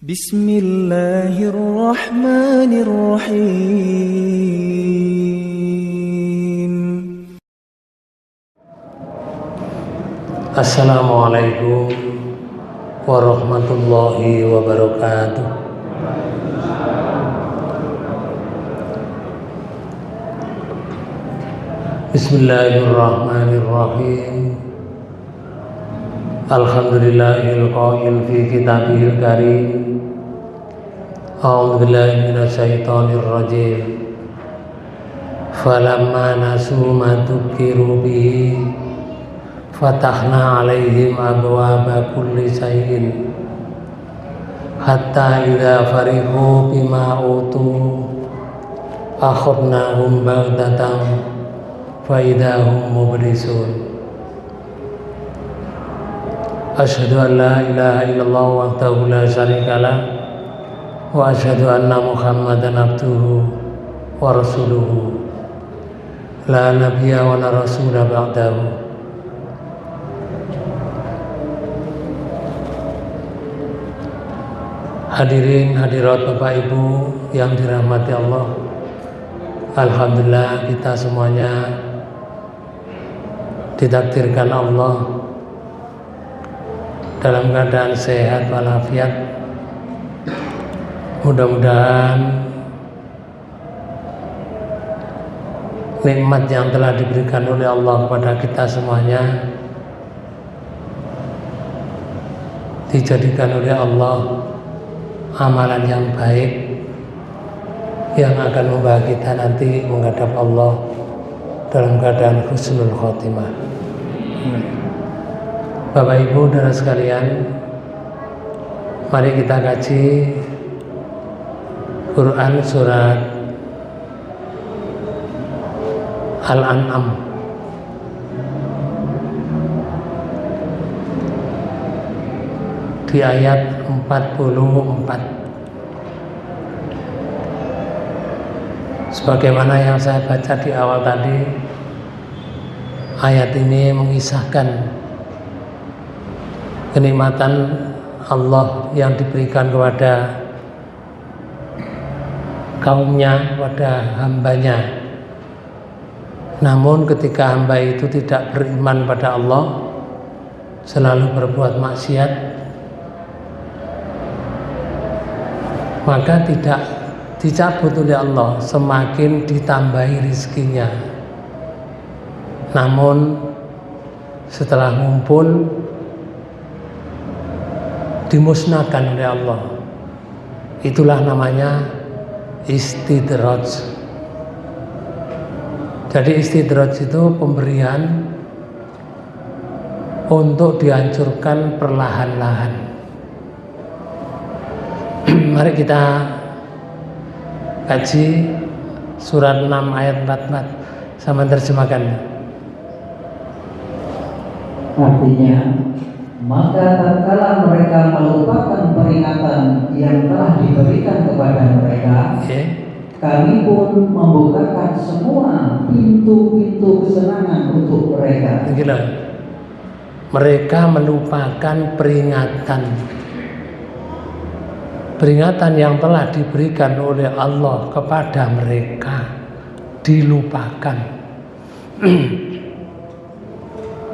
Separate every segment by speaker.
Speaker 1: Bismillahirrahmanirrahim.
Speaker 2: Assalamualaikum warahmatullahi wabarakatuh. Bismillahirrahmanirrahim. Alhamdulillahil qail fi kitabihil karim. A'udzu billahi minasyaitonir rajim. Falamma nasu ma dzukiru bihi fatahna 'alaihim abwaaba kulli syai'in hatta idza farihu bima utu akhadnahum baghtatan fa idza hum mublisun. Asyhadu an la ilaha illallah wahdahu la syarika lah wa asyhadu anna Muhammadan abduhu wa rasuluhu la nabiyya wa la rasula ba'dahu. Hadirin hadirat Bapak Ibu yang dirahmati Allah, alhamdulillah kita semuanya ditakdirkan Allah dalam keadaan sehat walafiat. Mudah-mudahan nikmat yang telah diberikan oleh Allah kepada kita semuanya dijadikan oleh Allah amalan yang baik yang akan membawa kita nanti menghadap Allah dalam keadaan husnul khotimah. Bapak Ibu dan sekalian, mari kita kaji Quran surat Al-An'am di ayat 44. Sebagaimana yang saya baca di awal tadi, ayat ini mengisahkan kenikmatan Allah yang diberikan kepada kaumnya, kepada hambanya. Namun ketika hamba itu tidak beriman pada Allah, selalu berbuat maksiat, maka tidak dicabut oleh Allah, semakin ditambahi rizkinya. Namun setelah ngumpul, dimusnahkan oleh Allah. Itulah namanya istidraj. Jadi istidraj itu pemberian untuk dihancurkan perlahan-lahan. Mari kita kaji surat 6 ayat 44. Sama terjemahkan.
Speaker 3: Artinya, maka tatkala mereka melupakan peringatan yang telah diberikan kepada mereka, kami pun membukakan semua pintu-pintu kesenangan untuk mereka.
Speaker 2: Gila. Mereka melupakan peringatan yang telah diberikan oleh Allah kepada mereka, dilupakan.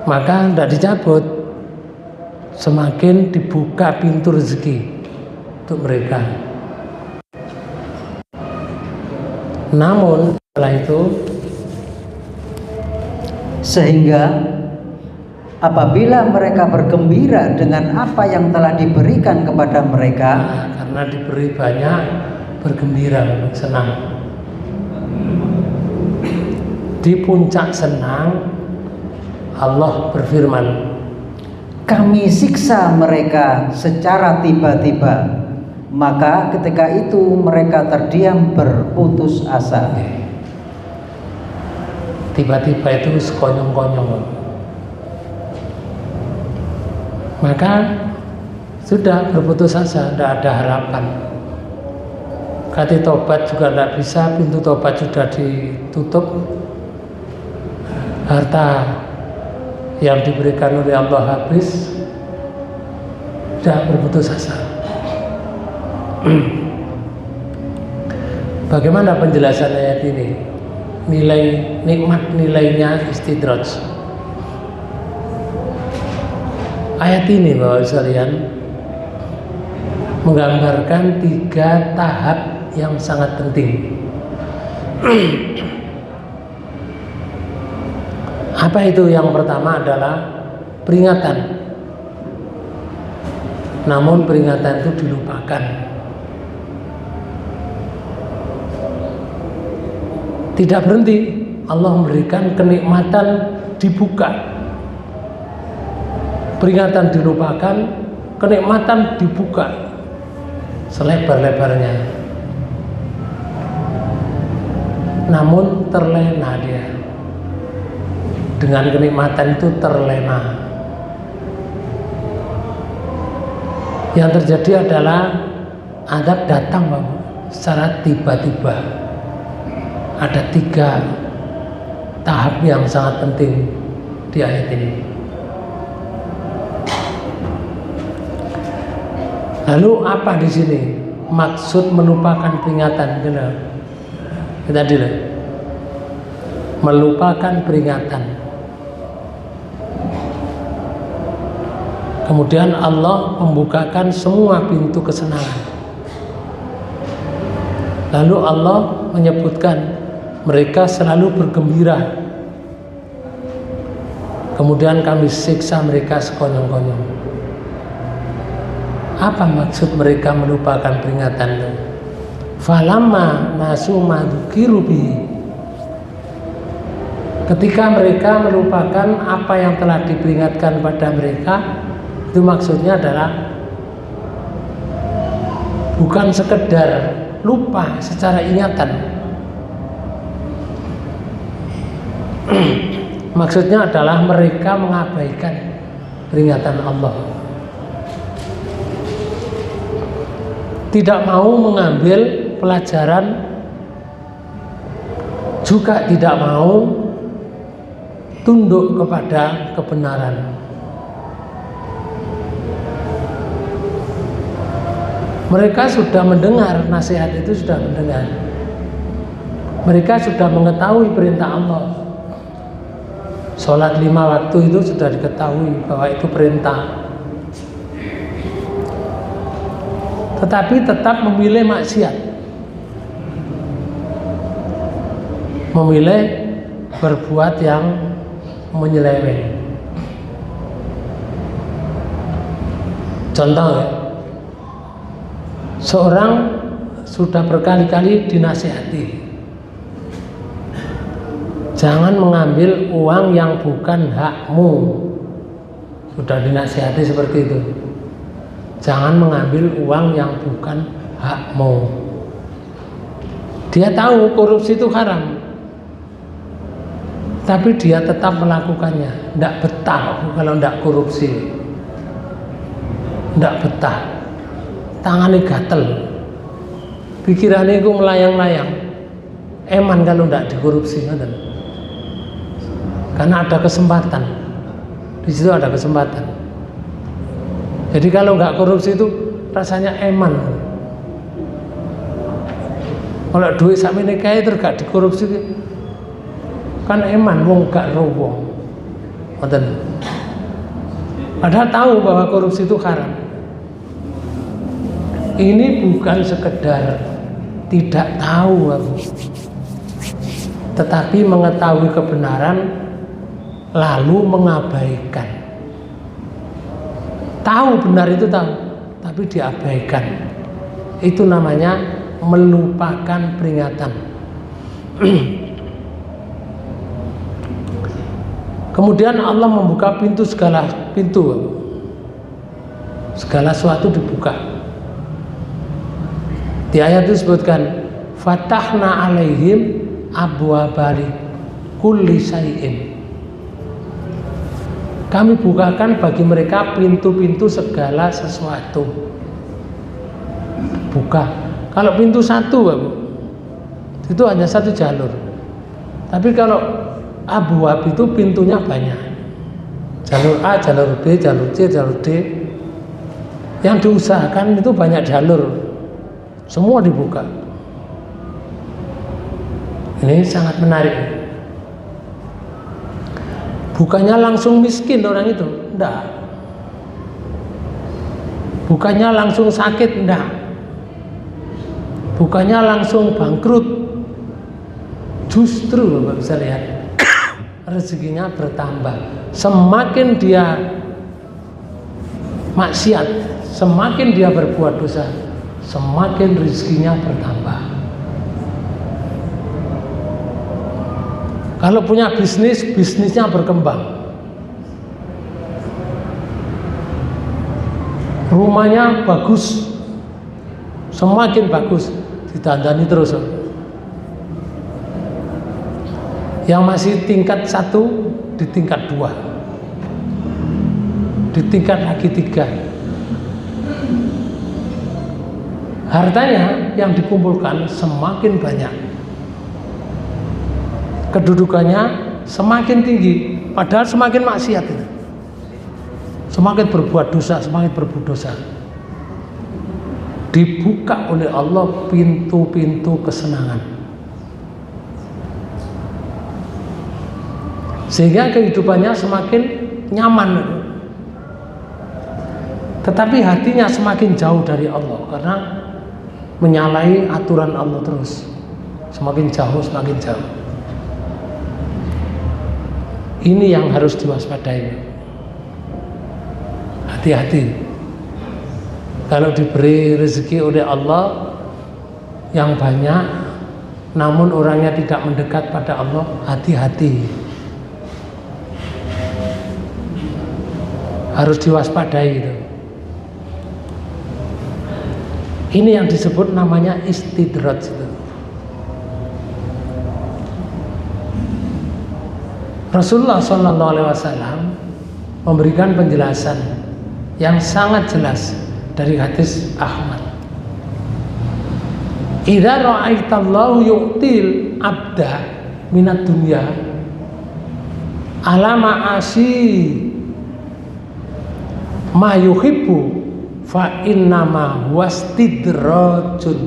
Speaker 2: Maka tidak dicabut, semakin dibuka pintu rezeki untuk mereka. Namun setelah itu,
Speaker 3: sehingga apabila mereka bergembira dengan apa yang telah diberikan kepada mereka,
Speaker 2: karena diberi banyak, bergembira, senang. Di puncak senang, Allah berfirman,
Speaker 3: kami siksa mereka secara tiba-tiba. Maka ketika itu mereka terdiam berputus asa.
Speaker 2: Tiba-tiba itu sekonyong-konyong. Maka sudah berputus asa, tidak ada harapan. Kati tobat juga tidak bisa, pintu tobat sudah ditutup. Harta yang diberikan oleh Allah habis, sudah berputus asa. Bagaimana penjelasan ayat ini? Nilai nikmat, nilainya istidraj. Ayat ini Bapak sekalian menggambarkan 3 tahap yang sangat penting. Apa itu? Yang pertama adalah peringatan. Namun peringatan itu dilupakan. Tidak berhenti, Allah memberikan kenikmatan dibuka. Peringatan dilupakan, kenikmatan dibuka selebar-lebarnya. Namun terlena dia. Dengan kenikmatan itu terlena. Yang terjadi adalah azab datang Bapak, secara tiba-tiba. Ada 3 tahap yang sangat penting di ayat ini. Lalu apa di sini maksud melupakan peringatan? Kita dilihat, melupakan peringatan. Kemudian Allah membukakan semua pintu kesenangan. Lalu Allah menyebutkan mereka selalu bergembira. Kemudian kami siksa mereka sekonyong-konyong. Apa maksud mereka melupakan peringatan itu? Falamma nasu ma dzukiru bihi. Ketika mereka melupakan apa yang telah diperingatkan pada mereka, itu maksudnya adalah bukan sekedar lupa secara ingatan. Maksudnya adalah mereka mengabaikan peringatan Allah, tidak mau mengambil pelajaran, juga tidak mau tunduk kepada kebenaran. Mereka sudah mendengar nasihat itu, sudah mendengar. Mereka sudah mengetahui perintah Allah. Sholat 5 waktu itu sudah diketahui bahwa itu perintah. Tetapi tetap memilih maksiat, memilih berbuat yang menyeleweng. Contoh ya, seorang sudah berkali-kali dinasihati, jangan mengambil uang yang bukan hakmu. Sudah dinasihati seperti itu. Jangan mengambil uang yang bukan hakmu. Dia tahu korupsi itu haram, tapi dia tetap melakukannya. Tidak betah kalau tidak korupsi. Tidak betah. Tangannya gatel, pikirannya itu melayang-layang. Eman kalau tidak dikorupsi. Karena ada kesempatan. Di situ ada kesempatan. Jadi kalau nggak korupsi itu rasanya eman. Kalau duit sampai nikah itu gak dikorupsi kan eman, wong gak rowo. Padahal tahu bahwa korupsi itu haram. Ini bukan sekedar tidak tahu, tetapi mengetahui kebenaran lalu mengabaikan. Tahu benar itu tahu, tapi diabaikan. Itu namanya melupakan peringatan. Kemudian Allah membuka pintu, segala pintu, segala sesuatu dibuka. Di ayat itu disebutkan fatahna alaihim abwabari kulli syai'in. Kami bukakan bagi mereka pintu-pintu segala sesuatu. Buka. Kalau pintu satu, itu hanya satu jalur. Tapi kalau abwab itu pintunya banyak. Jalur A, jalur B, jalur C, jalur D. Yang diusahakan itu banyak jalur. semua dibuka. Ini sangat menarik. Bukannya langsung miskin orang itu, enggak. Bukannya langsung sakit, enggak. Bukannya langsung bangkrut. Justru Bapak bisa lihat, rezekinya bertambah. Semakin dia maksiat, semakin dia berbuat dosa, semakin rezekinya bertambah. Kalau punya bisnis, bisnisnya berkembang. Rumahnya bagus, semakin bagus, ditandani terus. Yang masih tingkat 1 di tingkat 2, di tingkat lagi 3. Hartanya yang dikumpulkan semakin banyak, kedudukannya semakin tinggi, padahal semakin maksiat itu. Semakin berbuat dosa, semakin berbuat dosa. Dibuka oleh Allah pintu-pintu kesenangan, sehingga kehidupannya semakin nyaman. Tetapi hatinya semakin jauh dari Allah karena menyalahi aturan Allah terus. Semakin jauh, semakin jauh. Ini yang harus diwaspadai. Hati-hati. Kalau diberi rezeki oleh Allah yang banyak, namun orangnya tidak mendekat pada Allah, hati-hati. Harus diwaspadai itu. Ini yang disebut namanya istidraj itu. Rasulullah SAW memberikan penjelasan yang sangat jelas dari hadis Ahmad. Idza ra'aitallahu yu'til abda minad dunya ala ma'asi ma yuhibbu fa innama wastidrajun.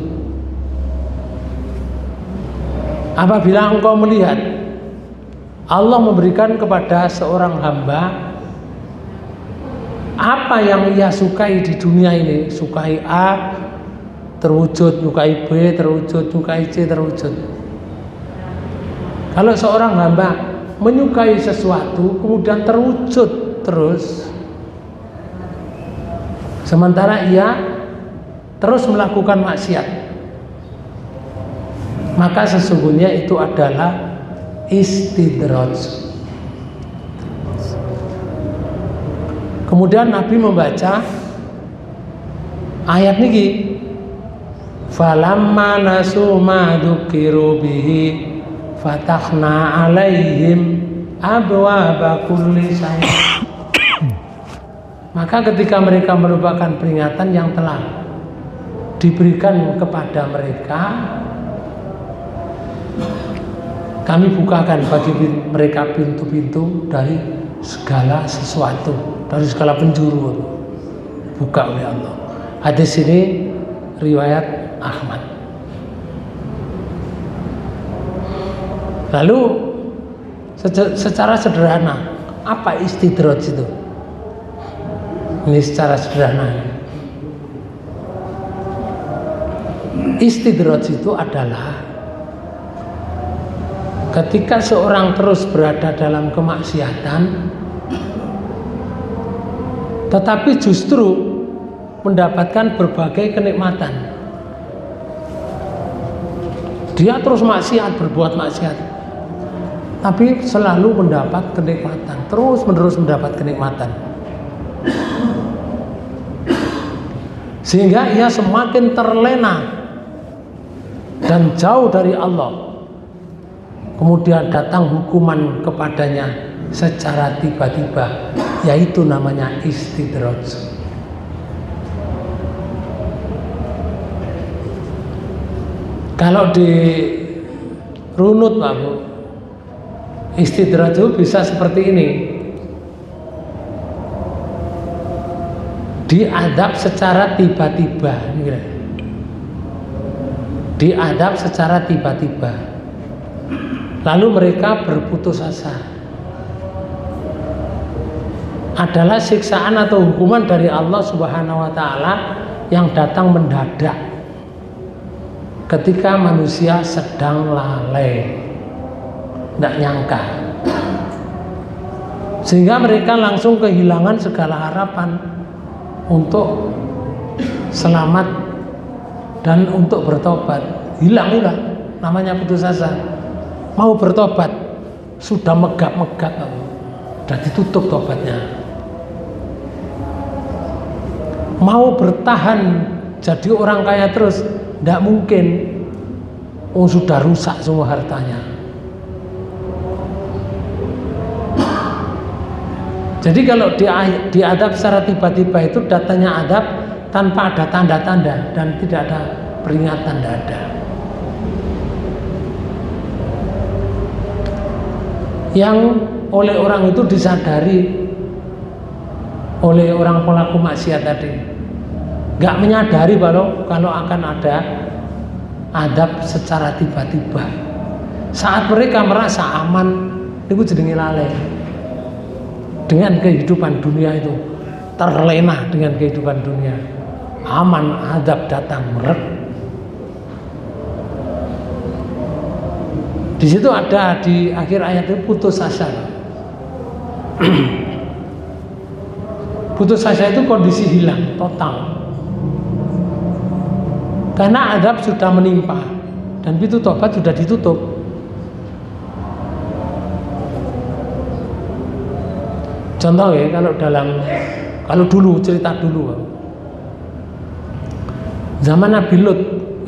Speaker 2: Apabila engkau melihat Allah memberikan kepada seorang hamba apa yang ia sukai di dunia ini, sukai A terwujud, sukai B terwujud, sukai C terwujud. Kalau seorang hamba menyukai sesuatu kemudian terwujud terus, sementara ia terus melakukan maksiat, maka sesungguhnya itu adalah istidraj. Kemudian Nabi membaca ayat niki, falamma nasu ma dzukiru bihi fatahna alaihim abwaaba kulli syai'. Maka ketika mereka melupakan peringatan yang telah diberikan kepada mereka, kami bukakan bagi mereka pintu-pintu dari segala sesuatu, dari segala penjuru, buka oleh Allah. Hadis ini riwayat Ahmad. Lalu secara sederhana, apa istidraj itu? Ini secara sederhana. Istidraj itu adalah ketika seorang terus berada dalam kemaksiatan, tetapi justru mendapatkan berbagai kenikmatan. Dia terus maksiat, berbuat maksiat, tapi selalu mendapat kenikmatan, terus menerus mendapat kenikmatan, sehingga ia semakin terlena dan jauh dari Allah. Kemudian datang hukuman kepadanya secara tiba-tiba, yaitu namanya istidraj. Kalau di runut Pak Bu, istidraj itu bisa seperti ini. Diadab secara tiba-tiba. diadab secara tiba-tiba, lalu mereka berputus asa. Adalah siksaan atau hukuman dari Allah Subhanahu wa Ta'ala yang datang mendadak ketika manusia sedang lalai, tidak nyangka, sehingga mereka langsung kehilangan segala harapan untuk selamat dan untuk bertobat. Hilang udah, namanya putus asa. Mau bertobat sudah megap-megap, sudah ditutup tobatnya. Mau bertahan jadi orang kaya terus, tidak mungkin. Sudah rusak semua hartanya. Jadi kalau diadab secara tiba-tiba itu datanya adab tanpa ada tanda-tanda dan tidak ada peringatan, tidak ada. Yang oleh orang itu disadari oleh orang pelaku maksiat tadi, nggak menyadari kalau akan ada adab secara tiba-tiba. Saat mereka merasa aman, itu jenenge lalai dengan kehidupan dunia, itu terlena dengan kehidupan dunia. Aman, adab datang meret. Di situ ada di akhir ayat itu putus asa. Putus asa itu kondisi hilang total, karena adab sudah menimpa dan pintu tobat sudah ditutup. Contoh ya, kalau dulu cerita dulu, zaman Nabi Lut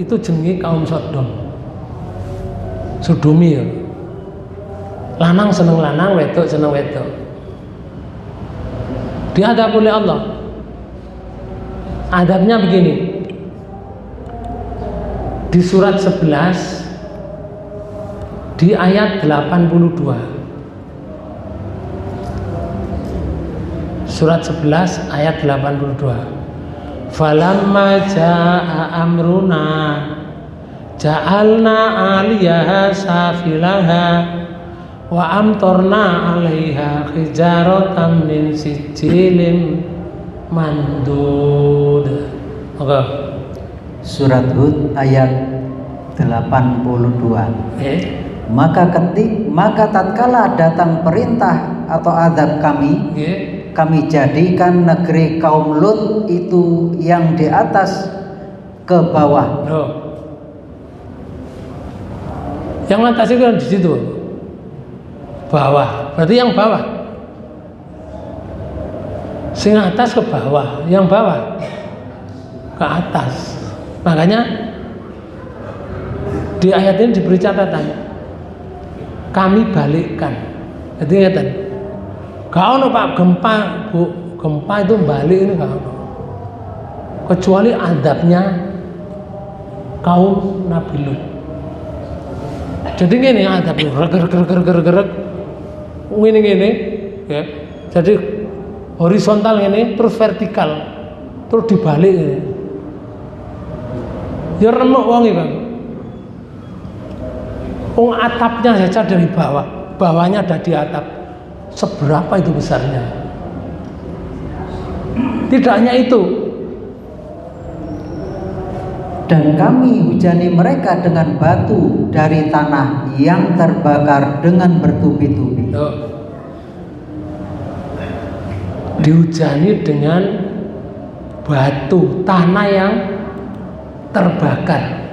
Speaker 2: itu jenenge kaum Sodom, Sodomi ya. Lanang seneng lanang, wedok seneng wedok. Diadab oleh Allah. Adabnya begini. Di surat 11 di ayat 82. Surat 11 ayat 82. Falamma jaa amruna ja'alna 'aliyaha safilaha wa amtorna 'alaiha hijaratan min sijilin mandud. Oke.
Speaker 3: Surat Hud ayat 82. Maka tatkala datang perintah atau azab kami, kami jadikan negeri kaum Lut itu yang di atas ke bawah.
Speaker 2: Yang atas itu kan di situ. Bawah, berarti yang bawah. Sing atas ke bawah, yang bawah ke atas. Makanya di ayat ini diberi catatan, kami balikkan. Jadi ngeten, gak ono Pak gempa, Bu, gempa itu balik ini gak ono. Kecuali adabnya kaum Nabi Lut. Jadi gini adabnya, gerek ngene ya. Jadi horizontal ini terus vertikal, terus dibalik ini. Ya remuk wong iki, Bang. Wong atapnya saja dari bawah, bawahnya ada di atap. Seberapa itu besarnya? Tidak hanya itu.
Speaker 3: Dan kami hujani mereka dengan batu dari tanah yang terbakar dengan bertubi-tubi.
Speaker 2: Dihujani dengan batu tanah yang terbakar.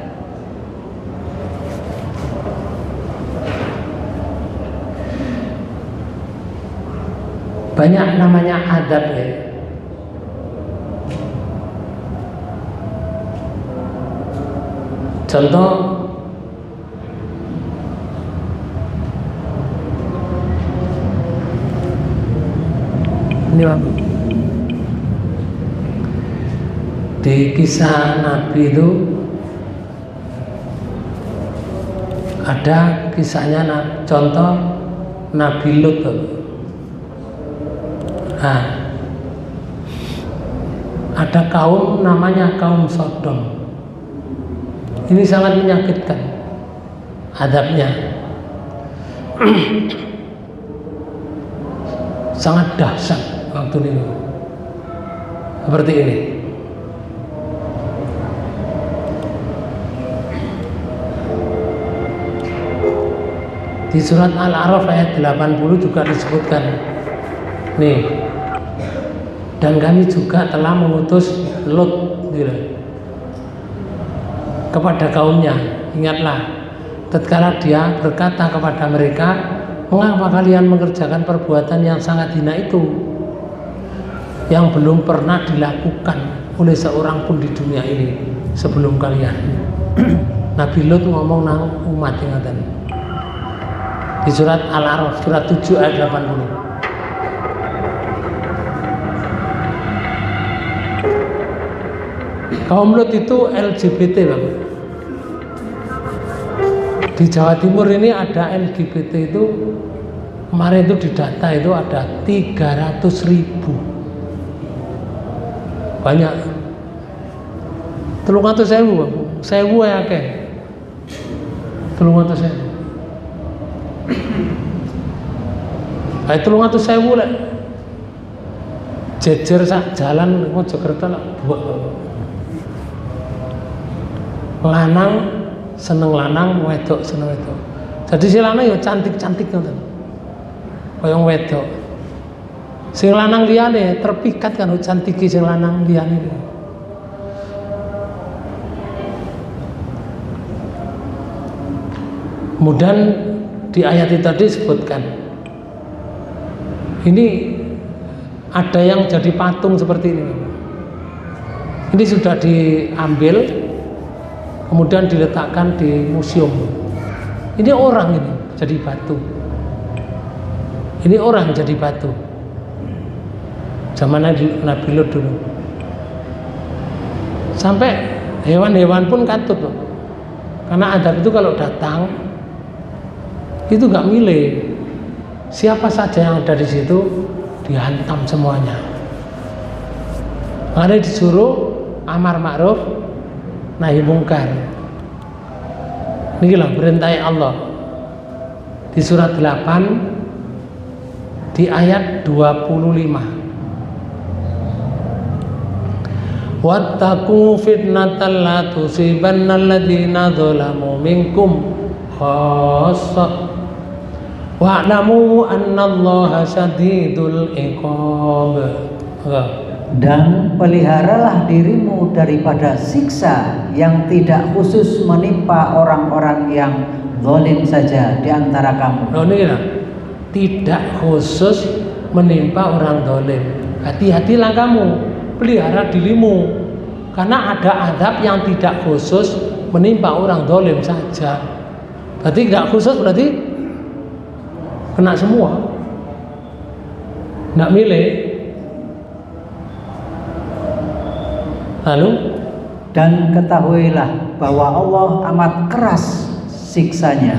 Speaker 2: Banyak namanya adab ya. Contoh ini Pak. Di kisah Nabi itu ada kisahnya, contoh Nabi Lut. Nah, ada kaum namanya kaum Sodom. Ini sangat menyakitkan adabnya. Sangat dahsyat waktu itu. Seperti ini. Di surat Al-A'raf ayat 80 juga disebutkan. Nih. Dan kami juga telah mengutus Lut gitu, kepada kaumnya. Ingatlah, tatkala dia berkata kepada mereka, mengapa kalian mengerjakan perbuatan yang sangat hina itu, yang belum pernah dilakukan oleh seorang pun di dunia ini sebelum kalian. Nabi Lut ngomong nang umat ingatan. Di surat Al-A'raf surat 7 ayat 80. Kaum Lut itu LGBT, Bang. Di Jawa Timur ini ada LGBT itu, kemarin itu didata itu ada 300.000. Banyak. 300.000, Bang. 1.000 ya akeh. 300.000. Ayo 300.000 lek jejer sak jalan Mojokerto lek lanang seneng lanang, wedok seneng wedok. Jadi si lanang ya cantik-cantik ngoten. Kaya wedok. Sing lanang liyane terpikat kan cantike sing lanang liyane. Kemudian di ayat itu tadi disebutkan ini ada yang jadi patung seperti ini. Ini sudah diambil, kemudian diletakkan di museum. Ini orang ini jadi batu. Ini orang jadi batu. Zaman Nabi Lut dulu. Sampai hewan-hewan pun katut loh. Karena adab itu kalau datang itu nggak milih. Siapa saja yang ada di situ dihantam semuanya. Ada disuruh amar ma'ruf nahi mungkar. Inilah perintah Allah di surat 8 di ayat 25. Wattaqu fitnatan la tusibanna alladziina dzalamu minkum khassah wa'lamu annallaha syadidul iqab.
Speaker 3: Dan peliharalah dirimu daripada siksa yang tidak khusus menimpa orang-orang yang zalim saja di antara kamu.
Speaker 2: Loh ini lah, tidak khusus menimpa orang zalim. Hati-hatilah kamu, pelihara dirimu, karena ada adab yang tidak khusus menimpa orang zalim saja. Berarti tidak khusus berarti kena semua, nggak milih. Lalu
Speaker 3: dan ketahuilah bahwa Allah amat keras siksanya.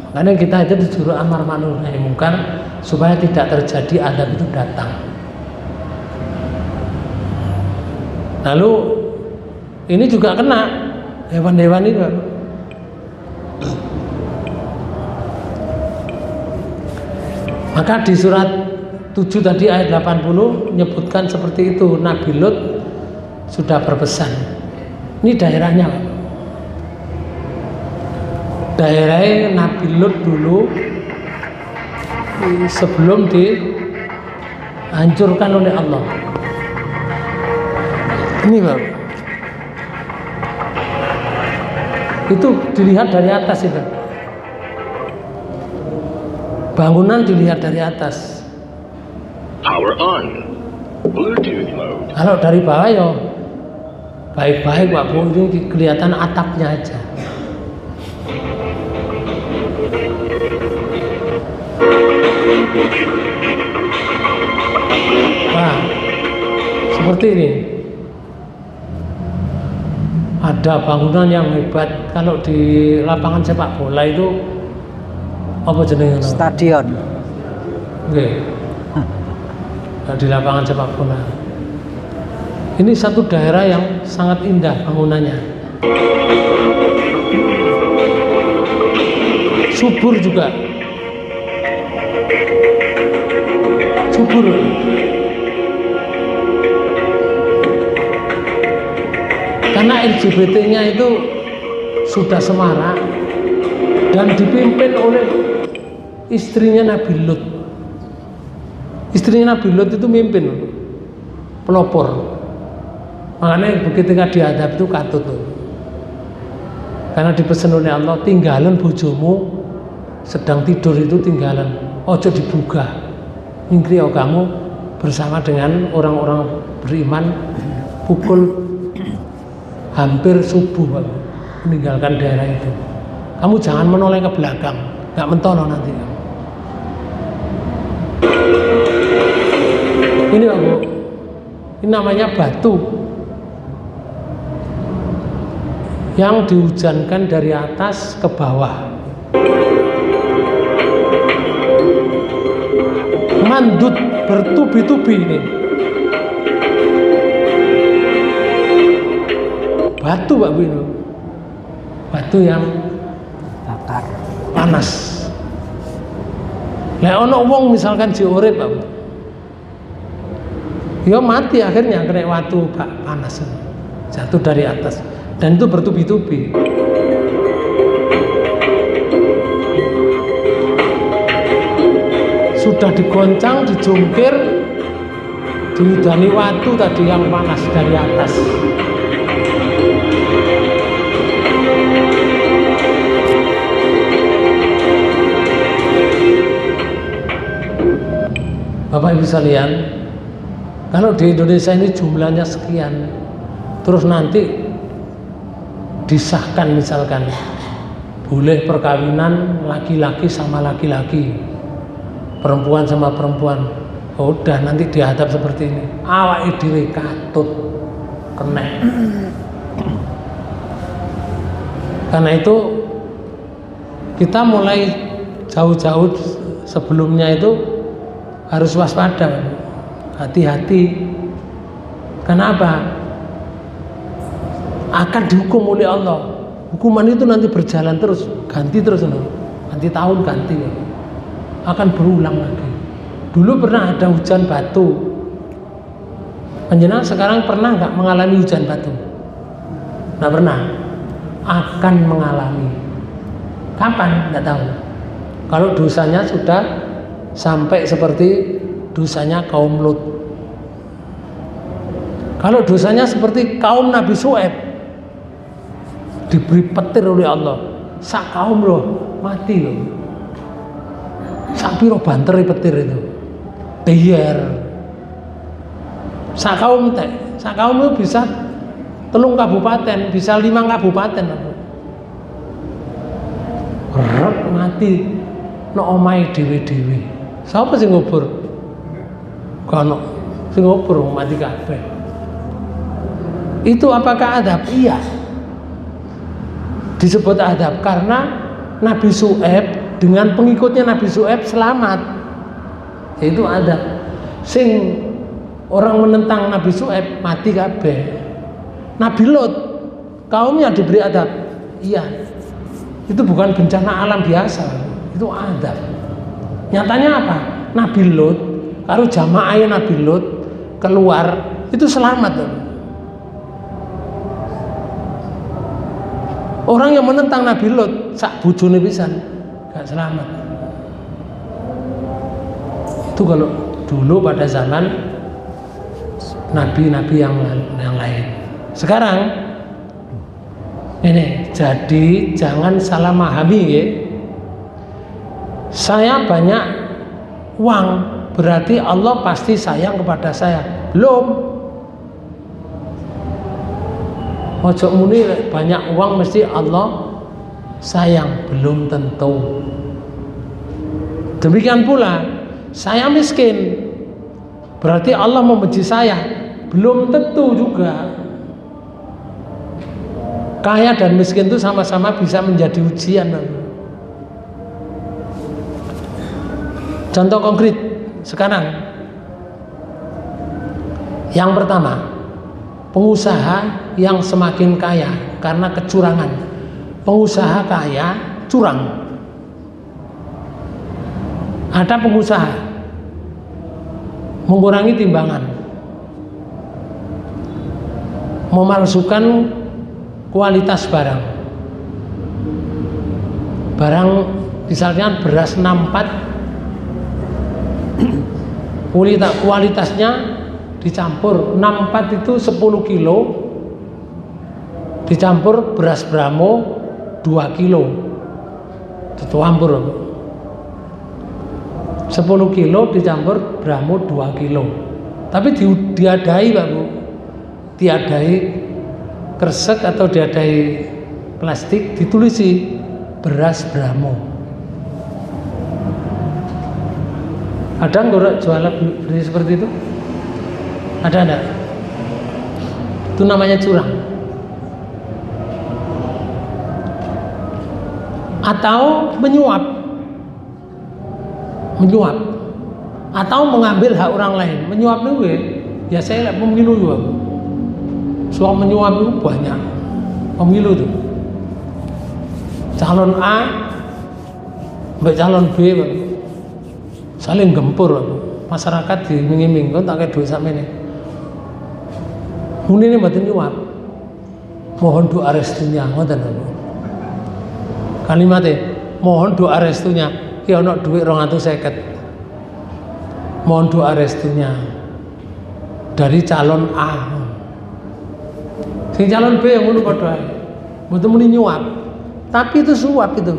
Speaker 2: Karena kita itu disuruh amar ma'ruf nahi mungkar supaya tidak terjadi adab itu datang. Lalu ini juga kena hewan-hewan itu. Maka di surat 7 tadi ayat 80 menyebutkan seperti itu. Nabi Lut sudah berpesan. Ini daerahnya, daerah Nabi Lut dulu sebelum dihancurkan oleh Allah. Ini Bapak, itu dilihat dari atas itu. Bangunan dilihat dari atas.
Speaker 4: Power on. Bluetooth mode.
Speaker 2: Kalau dari bawah ya baik-baik Pak Bu, ini kelihatan atapnya aja. Wah, seperti ini. Ada bangunan yang hebat. Kalau di lapangan sepak bola itu apa jenenge?
Speaker 3: Stadion.
Speaker 2: Oke. Di lapangan sepak bola. Ini satu daerah yang sangat indah bangunannya. subur juga, subur. Karena LGBT-nya itu sudah semarak dan dipimpin oleh istrinya Nabi Lut. Istrinya Nabi Lut itu mimpin, pelopor. Makanya ketika dihadap itu katut tuh. Karena dipesan oleh Allah, tinggalan bojomu sedang tidur itu tinggalan, ojo dibuka. Ingkrio kamu bersama dengan orang-orang beriman pukul hampir subuh meninggalkan daerah itu. Kamu jangan menoleh ke belakang, nggak mentono nanti kamu. Ini Pak Bu, ini namanya batu yang dihujankan dari atas ke bawah. Mandut bertubi-tubi ini. Batu Pak Bu ini. Batu yang
Speaker 3: bakar,
Speaker 2: panas. Lah ono wong misalkan si urip Pak Bu. Ya mati akhirnya kena watu panas jatuh dari atas dan itu bertubi-tubi. Sudah digoncang, dijungkir, diudani watu tadi yang panas dari atas. Bapak Ibu sekalian, kalau di Indonesia ini jumlahnya sekian, terus nanti disahkan misalkan boleh perkawinan laki-laki sama laki-laki, perempuan sama perempuan, udah nanti dihadap seperti ini, awake dhewe katut kena. Karena itu kita mulai jauh-jauh sebelumnya itu harus waspada, hati-hati. Kenapa? Akan dihukum oleh Allah. Hukuman itu nanti berjalan terus, ganti terus, ganti tahun ganti, akan berulang lagi. Dulu pernah ada hujan batu. Panjenengan sekarang pernah nggak mengalami hujan batu? Nggak pernah. Akan mengalami. Kapan? Nggak tahu. Kalau dosanya sudah sampai seperti dosanya kaum Lut. Kalau dosanya seperti kaum Nabi Syuaib, diberi petir oleh Allah, sak kaum loh mati loh, sak piro banteri petir itu, diyer, sak kaum itu bisa 3 kabupaten, bisa 5 kabupaten, berat mati, no omai dewe. Siapa sing ngubur? Kono sing ngubur mati kabeh. Itu apakah adab? Iya. Disebut adab karena Nabi Syuaib dengan pengikutnya Nabi Syuaib selamat. Itu adab. Sing orang menentang Nabi Syuaib mati kabeh. Nabi Lut kaumnya diberi adab. Iya. Itu bukan bencana alam biasa. Itu adab. Nyatanya apa? Nabi Lut, kalau jamaahnya Nabi Lut keluar itu selamat. Orang yang menentang Nabi Lut sak bojone pisan gak selamat. Itu kalau dulu pada zaman nabi-nabi yang lain. Sekarang ini, jadi jangan salah memahami ya. Saya banyak uang berarti Allah pasti sayang kepada saya. Belum. Ojo muni banyak uang mesti Allah sayang, belum tentu. Demikian pula saya miskin berarti Allah membenci saya, belum tentu juga. Kaya dan miskin itu sama-sama bisa menjadi ujian. Contoh konkret sekarang, yang pertama, pengusaha yang semakin kaya karena kecurangan. Pengusaha kaya curang, Ada pengusaha mengurangi timbangan, memalsukan kualitas barang. Barang misalnya beras 64, kualitasnya dicampur 64 itu 10 kilo dicampur beras Bramo 2 kilo dicampur 10 kilo dicampur Bramo 2 kilo, tapi diadai Pak Bu, diadai kresek atau diadai plastik, ditulisi beras Bramo. Ada nggak jualan beli seperti itu? Ada enggak? Itu namanya curang. Atau menyuap, atau mengambil hak orang lain. Menyuap itu ya saya lihat pemilu juga. Soal menyuap itu banyak pemilu itu. Calon A sampai calon B saling gempur, masyarakat diiming-iming kan tak kayak duit sama ini. Ini mboten nyuap. Mohon doa restunya ngoten lho. Kalimatnya mohon doa restunya. Ki ana dhuwit 250. Mohon doa restunya dari calon A. Sing calon B yang ngono padha ae. Mboten muni nyuap. Tapi itu suap itu.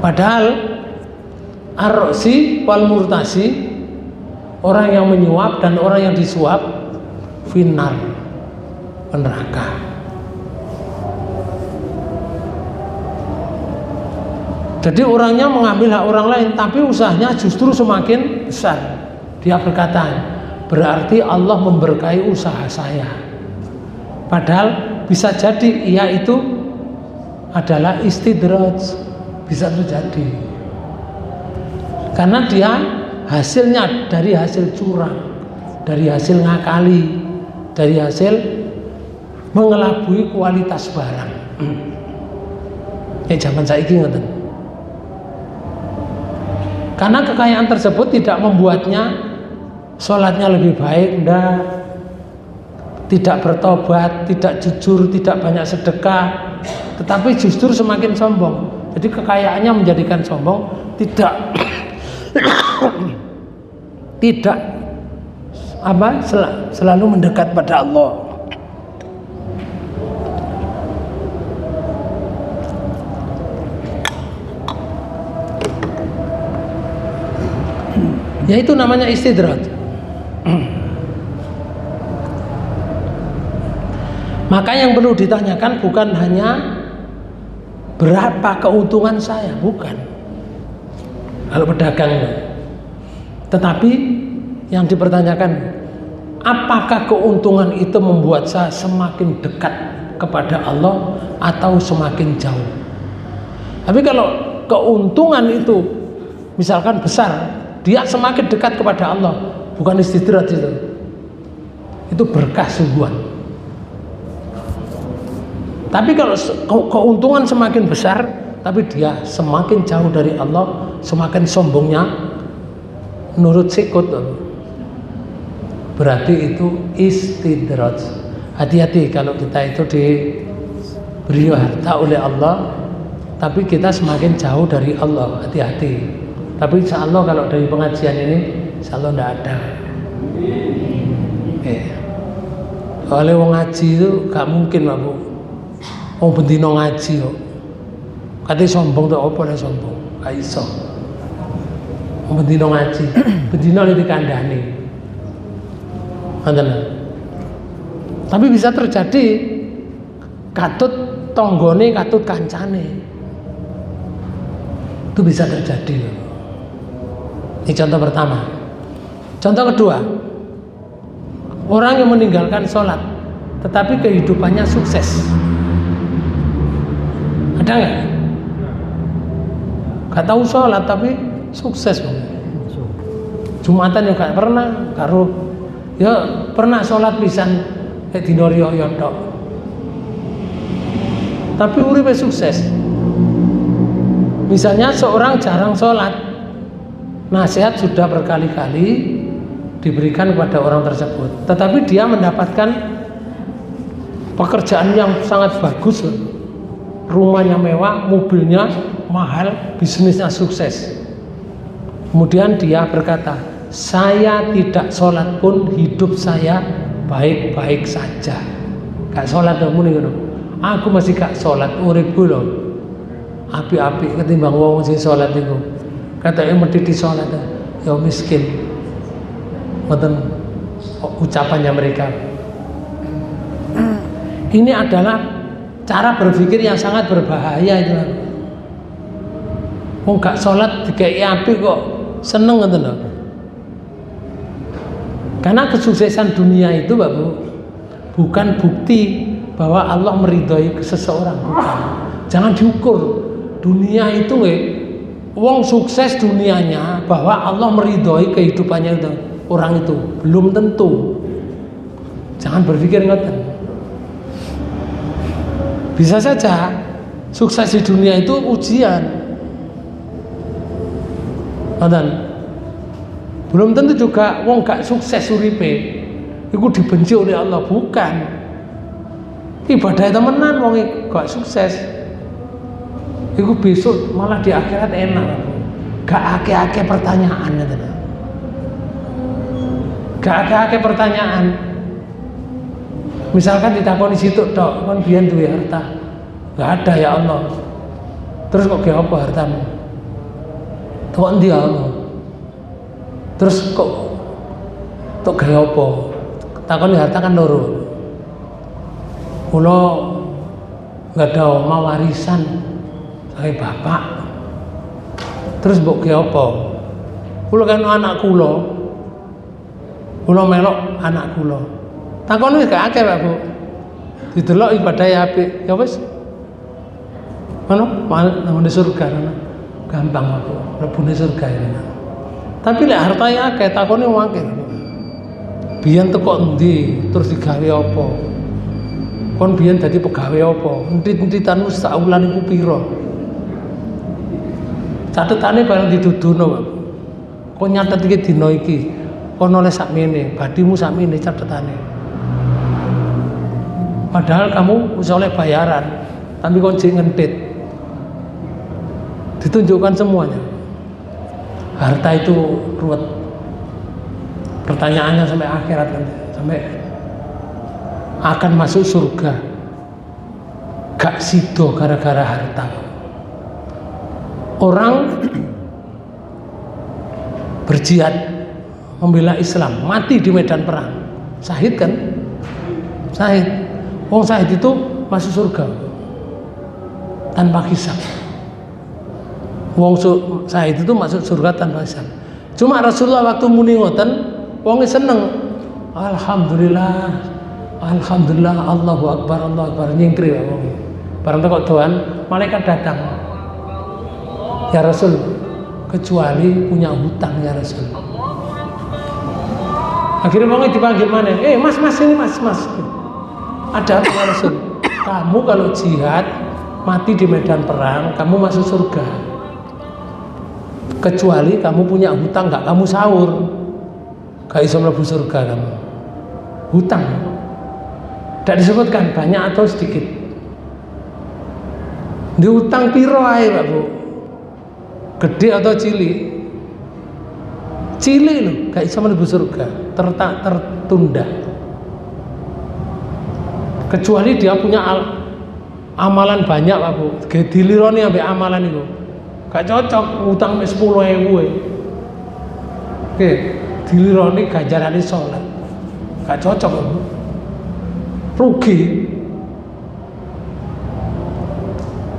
Speaker 2: Padahal ar-rosi wal murtasi, orang yang menyuap dan orang yang disuap final neraka. Jadi orangnya mengambil hak orang lain, tapi usahanya justru semakin besar. Dia berkata, berarti Allah memberkahi usaha saya. Padahal bisa jadi ia itu adalah istidraj, bisa terjadi. Karena dia hasilnya dari hasil curang, dari hasil ngakali, dari hasil mengelabui kualitas barang. Ya zaman saiki ngoten. Karena kekayaan tersebut tidak membuatnya sholatnya lebih baik, enggak, tidak bertobat, tidak jujur, tidak banyak sedekah, tetapi justru semakin sombong. Jadi kekayaannya menjadikan sombong, tidak selalu mendekat pada Allah. Ya itu namanya istidraj. Maka yang perlu ditanyakan bukan hanya berapa keuntungan saya, bukan. Kalau pedagang, tetapi yang dipertanyakan, apakah keuntungan itu membuat saya semakin dekat kepada Allah atau semakin jauh? Tapi kalau keuntungan itu misalkan besar, dia semakin dekat kepada Allah, bukan istidraj itu berkah sungguhan. Tapi kalau keuntungan semakin besar, tapi dia semakin jauh dari Allah, semakin sombongnya, nurut sikut, berarti itu istidraj. Hati-hati kalau kita itu diberi harta oleh Allah, tapi kita semakin jauh dari Allah, hati-hati. Tapi insya Allah kalau dari pengajian ini, insya Allah tidak ada. Oleh wong ngaji itu gak mungkin Pak Bu. Wong bendino ngaji kok. Katanya sombong tuh apa nih sombong? Gak iso. Wong bendino ngaji, bendino itu dikandani. Tapi bisa terjadi katut tonggone, katut kancane. Itu bisa terjadi. Ini contoh pertama. Contoh kedua, orang yang meninggalkan sholat tetapi kehidupannya sukses. Ada nggak? Gak tahu sholat tapi sukses. Jumatan juga gak pernah, karo ya pernah sholat pisan dino riyo tok. Tapi uripe sukses. Misalnya seorang jarang sholat, nasihat sudah berkali-kali diberikan kepada orang tersebut, tetapi dia mendapatkan pekerjaan yang sangat bagus, rumahnya mewah, mobilnya mahal, bisnisnya sukses. Kemudian dia berkata, saya tidak sholat pun hidup saya baik-baik saja. Gak sholat dong, aku masih gak sholat, uripku loh api-api ketimbang wong sing sholat itu. Katanya mediti sholat ya miskin. Ngoten ucapannya mereka. Ini adalah cara berpikir yang sangat berbahaya itu. Wong gak sholat dikai api kok seneng ngoten lho. Karena kesuksesan dunia itu Pak Bu bukan bukti bahwa Allah meridhoi seseorang, bukan. Jangan diukur dunia itu wong sukses dunianya bahwa Allah meridhoi kehidupannya itu orang itu belum tentu. Jangan berpikir ngoten. Bisa saja sukses di dunia itu ujian. Ngoten. Belum tentu juga wong gak sukses uripe iku dibenci oleh Allah, bukan. Ibadah temenan wong gak sukses. Iku besok malah di akhirat enak. Gak akeh-akeh pertanyaan ngoten. Gak akeh-akeh pertanyaan. Misalkan ditakoni situ tok, kon biyen duwe harta. Gak ada ya Allah. Terus kok ge apa hartamu? Kok endi ya Allah? Terus kok gawe apa? Takoni harta kan loro. Kula enggak ada omah warisan saking bapak. Terus mbok gawe apa? Kula kan anak kula. Kula melok anak kula. Takoni gak akeh, Pak Bu. Didelok ibadah ya apik. Ya wis. Ngono, nang surga ngono. Gampang Pak Bu. Mlebune surga ya. Tapi lek hartae akeh takone akeh. Biyen teko endi, terus digawe apa? Kon biyen dadi pegawe apa? Entit-entitanmu sak wulan iku pira? Catetane bareng didudono, Pak. Kon nyatet iki dina iki. Kon oleh sakmene, badimu sakmene catetane. Padahal kamu wis oleh bayaran, tapi kon jek ngentit. Ditunjukkan semuanya. Harta itu ruwet. Pertanyaannya sampai akhirat nanti, sampai akan masuk surga. Gak sido gara-gara harta. Orang berjihad membela Islam, mati di medan perang, syahid kan? Syahid. Wong syahid itu masuk surga tanpa hisab. Wong syahid itu masuk surga tanpa hisab. Cuma Rasulullah waktu muni ngoten, wong seneng. Alhamdulillah. Alhamdulillah, Allahu Akbar, Allahu Akbar, nyingkri wong. Bareng kok doan, malaikat datang. Ya Rasul, kecuali punya hutang ya Rasul. Akhirnya wong dipanggil mana? Mas ini mas. Ada apa ya Rasul? Kamu kalau jihad mati di medan perang, kamu masuk surga. Kecuali kamu punya hutang, gak kamu sahur, gak bisa mlebu surga kamu. Hutang tidak disebutkan banyak atau sedikit. Di hutang piro ae Pak Bu, gede atau cilik? Cilik loh, gak bisa mlebu surga, tertunda. Kecuali dia punya amalan banyak Pak Bu, dilironi ambek amalan itu. Gak cocok utang 10.000. Oke, dilironi ganjarane sholat. Gak cocok, Bu. Rugi.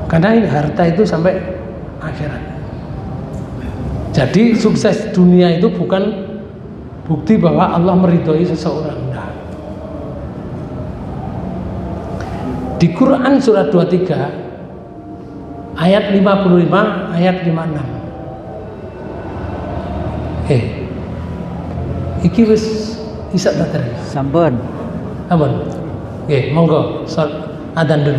Speaker 2: Karena ini harta itu sampai akhirat. Jadi sukses dunia itu bukan bukti bahwa Allah meridhoi seseorang. Nah. Di Quran surat 23 ayat 55, ayat 56. Iki wis isa ta tadi?
Speaker 3: Sampun.
Speaker 2: Ampun. Monggo adzan dulu.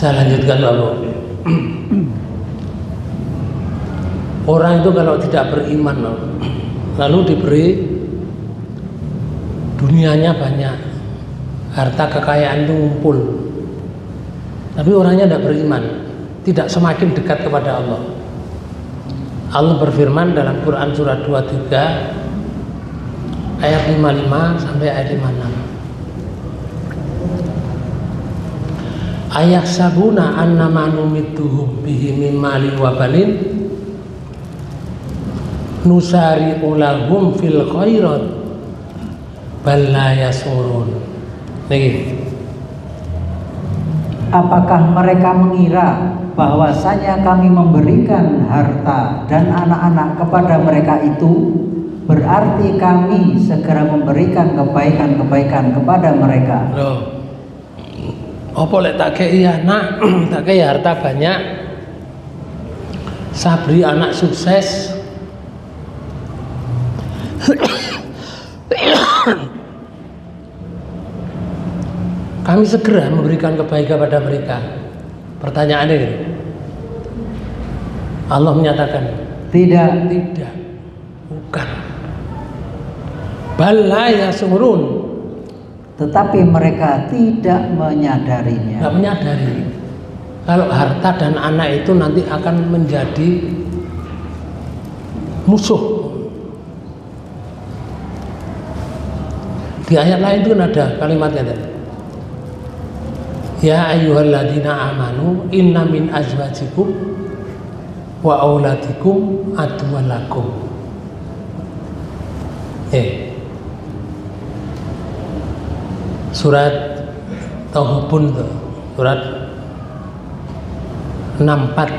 Speaker 2: Saya lanjutkan Bapak. Orang itu kalau tidak beriman lalu diberi dunianya banyak, harta kekayaan itu ngumpul, tapi orangnya tidak beriman, tidak semakin dekat kepada Allah. Allah berfirman dalam Quran surat 23 ayat 55 sampai ayat 56. Ayahsabuna annama numituhum bihi min mali wa banin nusari'u lahum fil khairat bal la yasurun. Niki.
Speaker 3: Apakah mereka mengira bahwasanya kami memberikan harta dan anak-anak kepada mereka itu berarti kami segera memberikan kebaikan-kebaikan kepada mereka?
Speaker 2: Loh. Apa lek tak kei anak, tak kei harta banyak, sabri anak sukses, kami segera memberikan kebaikan pada mereka. Pertanyaannya ini, Allah menyatakan
Speaker 3: Tidak.
Speaker 2: tidak, bukan. Bala yasurun,
Speaker 3: Tetapi mereka tidak menyadarinya.
Speaker 2: nggak menyadari kalau harta dan anak itu nanti akan menjadi musuh. Di ayat lain itu ada kalimatnya tadi. Ya ayyuhalladzina amanu inna min azwajikum wa auladikum aduwwan lakum. Surat Tauhubun tuh, surat 64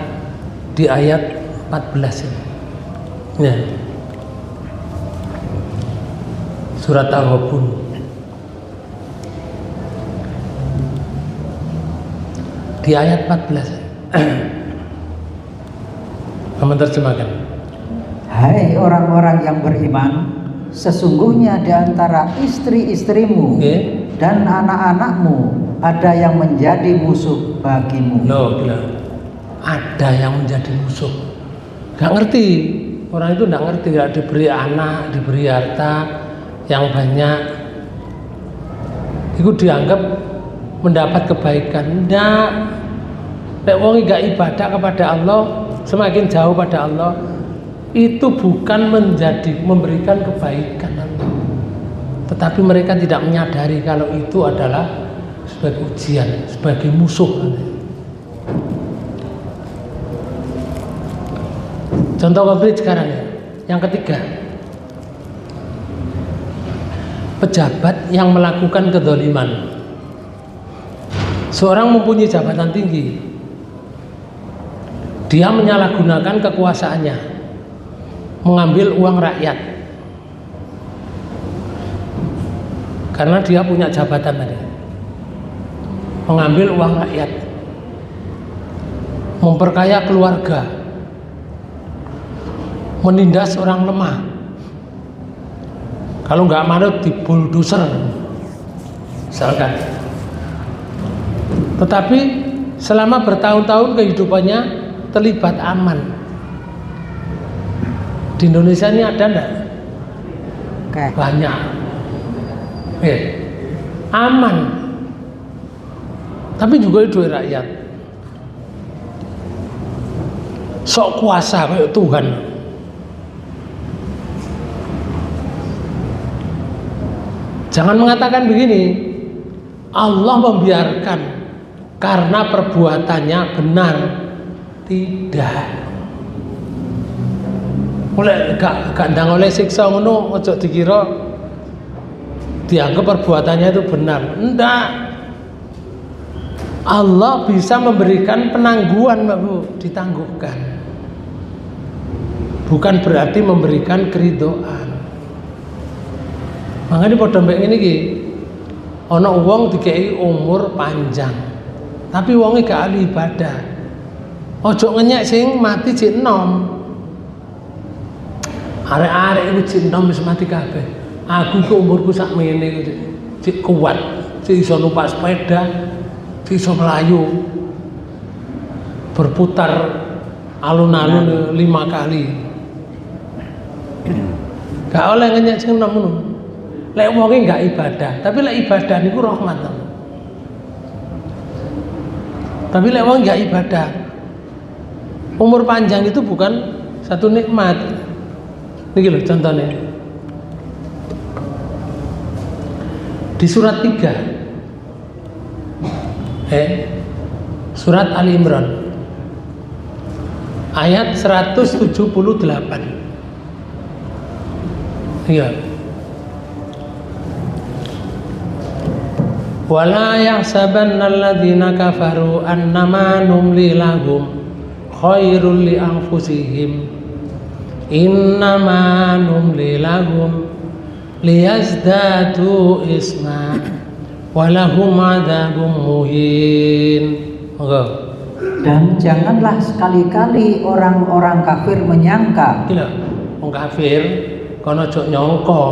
Speaker 2: di ayat 14 ini. Ya. Surat Tauhubun di ayat 14. Menerjemahkan.
Speaker 3: Hai orang-orang yang beriman, sesungguhnya di antara istri-istrimu dan anak-anakmu ada yang menjadi musuh bagimu.
Speaker 2: Loh, gila. Ada yang menjadi musuh. Gak ngerti. Orang itu gak ngerti. Gak diberi anak, diberi harta yang banyak, itu dianggap mendapat kebaikan. Nggak. Nek wong gak ibadah kepada Allah, semakin jauh pada Allah, itu bukan memberikan kebaikan Allah, tetapi mereka tidak menyadari kalau itu adalah sebagai ujian, sebagai musuh. Contoh konkret sekarang ya, yang ketiga, pejabat yang melakukan kedzaliman. Seorang mempunyai jabatan tinggi, dia menyalahgunakan kekuasaannya, mengambil uang rakyat karena dia punya jabatan tadi, mengambil uang rakyat, memperkaya keluarga, menindas orang lemah. Kalau nggak manut di bulldozer misalkan. Tetapi selama bertahun-tahun kehidupannya terlibat aman. Di Indonesia ini ada enggak? Banyak. Aman. Tapi juga duit rakyat. Sok kuasa kayak Tuhan. Jangan mengatakan begini, Allah membiarkan karena perbuatannya benar. Tidak. Oleh gak ndang oleh siksa ngono, ojo dikira dianggap perbuatannya itu benar. Enggak. Allah bisa memberikan penangguhan, Mbak Bu, ditangguhkan. Bukan berarti memberikan keridhaan. Makanya padha mbek ngene iki. Ana wong dikei umur panjang, tapi wonge gak ahli ibadah. Ojo ngenyek sing mati jek enom. Arek-arek iku jek enom wis mati kabeh. Aku ku umurku sak mene jek kuat, jek iso numpak sepeda, jek iso melayu. Berputar alun-alun 5 kali. Gak oleh ngenyek sing enom ngono. Lek wonge gak ibadah, tapi lek ibadah niku rahmat. Tapi lek wong gak ibadah, umur panjang itu bukan satu nikmat. Niki lho contohnya. Di surat 3 surat Ali Imran ayat 178. Iya. Wala yahsabanna alladzina kafaru annama numli lahum khairul li anfusihim innama numli lahum liyazdadu isma walahum adzabun muhin.
Speaker 3: Dan janganlah sekali-kali orang-orang kafir menyangka.
Speaker 2: Gila, wong kafir kono ojo nyangka.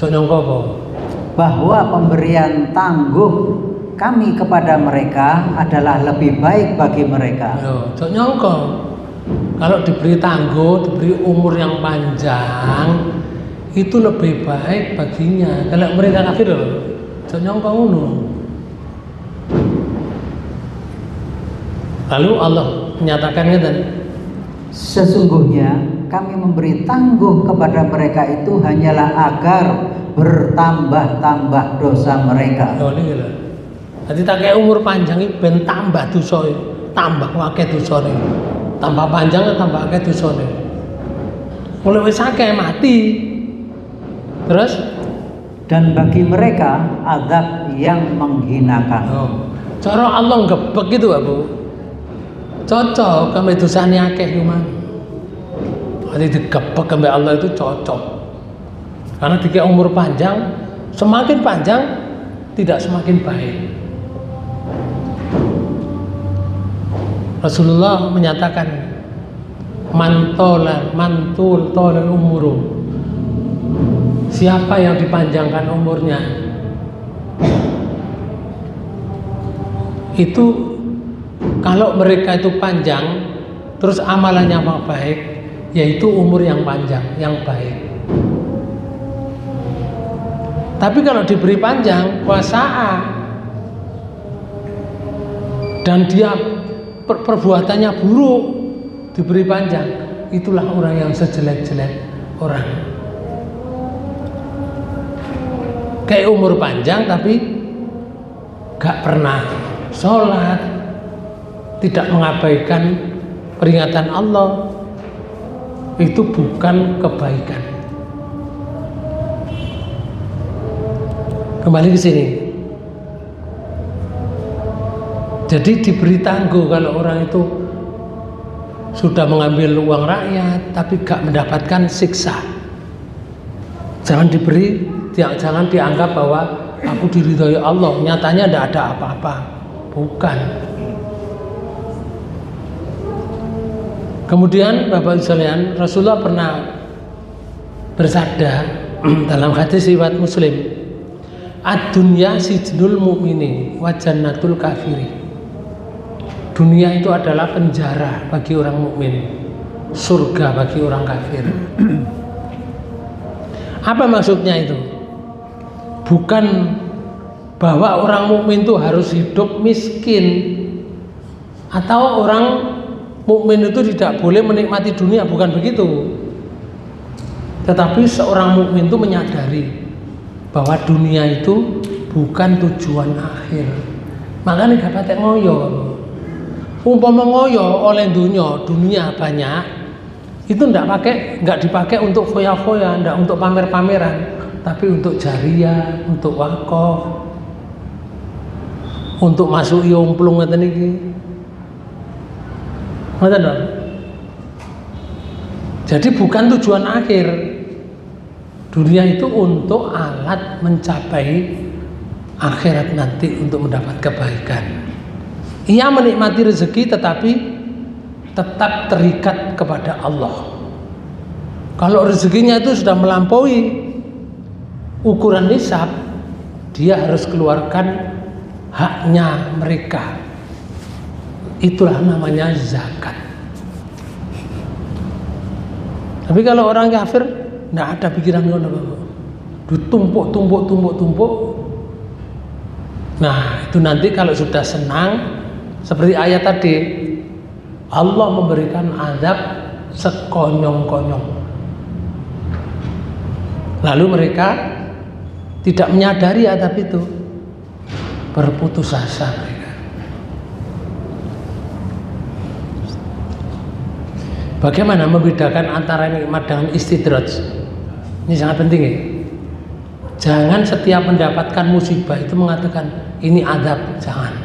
Speaker 2: Ojo nyangka apa?
Speaker 3: Bahwa pemberian tangguh kami kepada mereka adalah lebih baik bagi mereka.
Speaker 2: Ojo nyangka. Kalau diberi tangguh, diberi umur yang panjang, itu lebih baik baginya. Kalau mereka kafir, ojo nyangka ngono. Lalu Allah menyatakannya dan
Speaker 3: sesungguhnya kami memberi tangguh kepada mereka itu hanyalah agar bertambah-tambah dosa mereka.
Speaker 2: Oh ini lah. Jadi tak kayak umur panjang ini ben tambah dosa, tambah akeh dosa nih. Tambah panjang tambah akeh dosa nih. Mulai wis akeh mati. Terus
Speaker 3: dan bagi mereka azab yang menghinakan.
Speaker 2: Oh. Cara Allah ngebek gitu, Bu. Cocok kami dosane akeh kuman. Jadi digebek kami Allah itu cocok. Karena jika umur panjang, semakin panjang tidak semakin baik. Rasulullah menyatakan mantul tolal umuru, siapa yang dipanjangkan umurnya itu, kalau mereka itu panjang terus amalannya baik, yaitu umur yang panjang, yang baik. Tapi kalau diberi panjang puasa dan dia perbuatannya buruk, diberi panjang, itulah orang yang sejelek-jelek orang. Kayak umur panjang tapi gak pernah sholat, tidak mengabaikan peringatan Allah, itu bukan kebaikan. Kembali ke sini. Jadi diberi tangguh kalau orang itu sudah mengambil uang rakyat tapi gak mendapatkan siksa. Jangan dianggap bahwa aku diridhoi Allah, nyatanya tidak ada apa-apa. Bukan. Kemudian Bapak Ibu sekalian, Rasulullah pernah bersabda dalam hadis riwayat Muslim, ad-dunya sijnul mu'mini wa jannatul kafiri. Dunia itu adalah penjara bagi orang mukmin, surga bagi orang kafir. Apa maksudnya itu? Bukan bahwa orang mukmin itu harus hidup miskin, atau orang mukmin itu tidak boleh menikmati dunia, bukan begitu. Tetapi seorang mukmin itu menyadari bahwa dunia itu bukan tujuan akhir. Makanya gak patek ngoyo. Umpama ngoyo oleh dunia banyak, itu nggak dipakai untuk foya-foya, nggak untuk pamer-pameran, tapi untuk jariah, untuk wakaf, untuk masuk yomplung ngeten iki. Ngoten lho. Jadi bukan tujuan akhir. Dunia itu untuk alat mencapai akhirat nanti, untuk mendapat kebaikan. Ia menikmati rezeki tetapi tetap terikat kepada Allah. Kalau rezekinya itu sudah melampaui ukuran nisab, dia harus keluarkan haknya mereka. Itulah namanya zakat. Tapi kalau orang kafir tidak ada pikiran ngono, ditumpuk. Nah, itu nanti kalau sudah senang, seperti ayat tadi, Allah memberikan azab sekonyong-konyong. Lalu mereka tidak menyadari azab itu, berputus asa mereka. Bagaimana membedakan antara nikmat dengan istidraj? Ini sangat penting ya. Jangan setiap mendapatkan musibah itu mengatakan ini azab, jangan.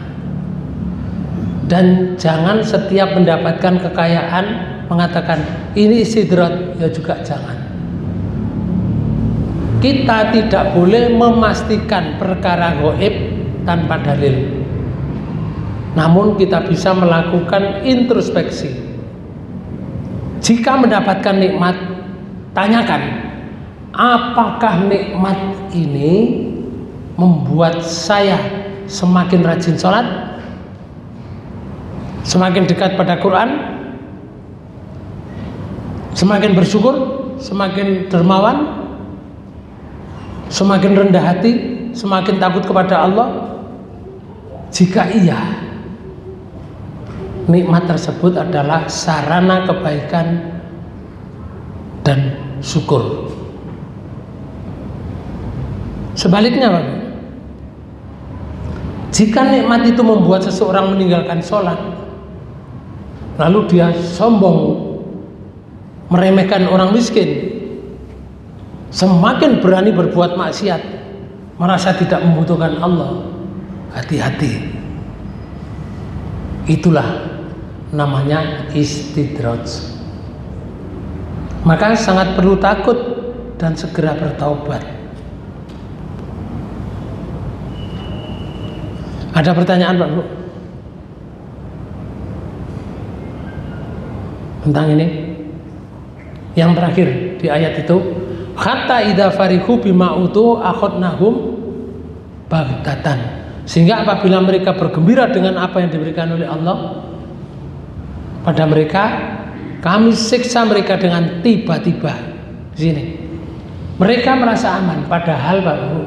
Speaker 2: Dan jangan setiap mendapatkan kekayaan mengatakan ini istidraj, ya juga jangan. Kita tidak boleh memastikan perkara gaib tanpa dalil. Namun kita bisa melakukan introspeksi. Jika mendapatkan nikmat, tanyakan, apakah nikmat ini membuat saya semakin rajin sholat, semakin dekat pada Quran, semakin bersyukur, semakin dermawan, semakin rendah hati, semakin takut kepada Allah? Jika iya, nikmat tersebut adalah sarana kebaikan dan syukur. Sebaliknya, Pak, jika nikmat itu membuat seseorang meninggalkan sholat, lalu dia sombong, meremehkan orang miskin, semakin berani berbuat maksiat, merasa tidak membutuhkan Allah, hati-hati. Itulah namanya istidraj. Maka sangat perlu takut dan segera bertaubat. Ada pertanyaan, Pak, Bu? tentang ini. Yang terakhir di ayat itu, hatta idza farihu bima utu akhadnahum baghtatan. Sehingga apabila mereka bergembira dengan apa yang diberikan oleh Allah pada mereka, kami siksa mereka dengan tiba-tiba. Di sini mereka merasa aman, padahal Pak Bu,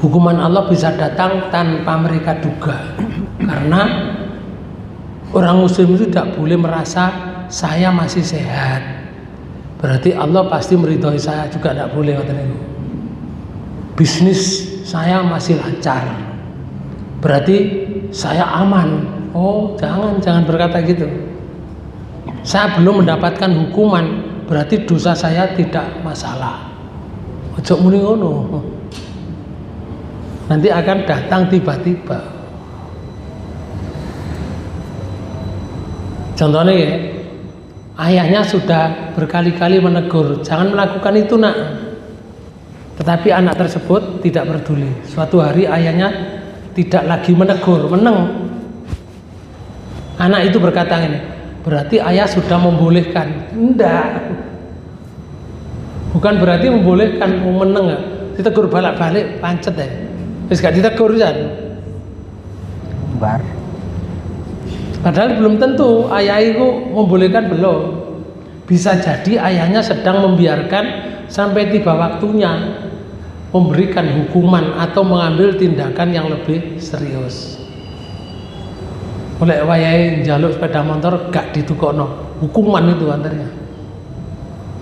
Speaker 2: hukuman Allah bisa datang tanpa mereka duga. Karena orang muslim itu tidak boleh merasa saya masih sehat, berarti Allah pasti meridhoi saya juga, tidak boleh. Bisnis saya masih lancar, berarti saya aman. Oh, jangan berkata gitu. Saya belum mendapatkan hukuman, berarti dosa saya tidak masalah. Ojo muni ngono. Nanti akan datang tiba-tiba. Contohnya ya, ayahnya sudah berkali-kali menegur, jangan melakukan itu nak. Tetapi anak tersebut tidak peduli. Suatu hari ayahnya tidak lagi menegur, meneng. Anak itu berkata ini, berarti ayah sudah membolehkan. Enggak. Bukan berarti membolehkan, meneng ya. Ditegur balik-balik, pancet ya. Terus gak ditegur kan?
Speaker 3: Bar.
Speaker 2: Padahal belum tentu ayah itu membolehkan, belum. Bisa jadi ayahnya sedang membiarkan sampai tiba waktunya memberikan hukuman atau mengambil tindakan yang lebih serius. Oleh wayahe njaluk sepeda motor gak ditukokno, hukuman itu antaranya.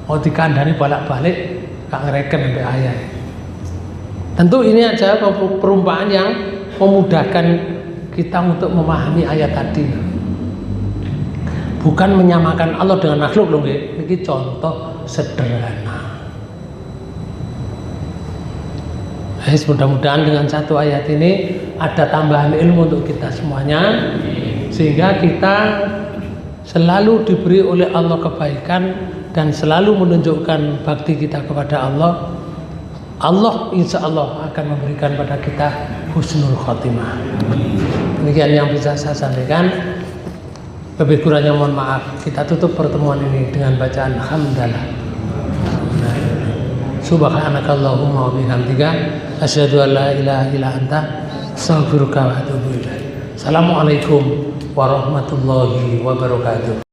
Speaker 2: Oh dikandani bolak-balik gak ngereken sampai ayah. Tentu ini aja perumpamaan yang memudahkan kita untuk memahami ayat tadi. Bukan menyamakan Allah dengan makhluk loh, ini contoh sederhana. Mudah-mudahan dengan satu ayat ini ada tambahan ilmu untuk kita semuanya, sehingga kita selalu diberi oleh Allah kebaikan dan selalu menunjukkan bakti kita kepada Allah. Allah insya Allah akan memberikan pada kita husnul khotimah. Demikian yang bisa saya sampaikan. Lebih kurangnya mohon maaf. Kita tutup pertemuan ini dengan bacaan hamdalah. Subhanakallahumma wa bihamdika asyhadu an la ilaha illa anta astaghfiruka wa atubu ilaik. Assalamualaikum warahmatullahi wabarakatuh.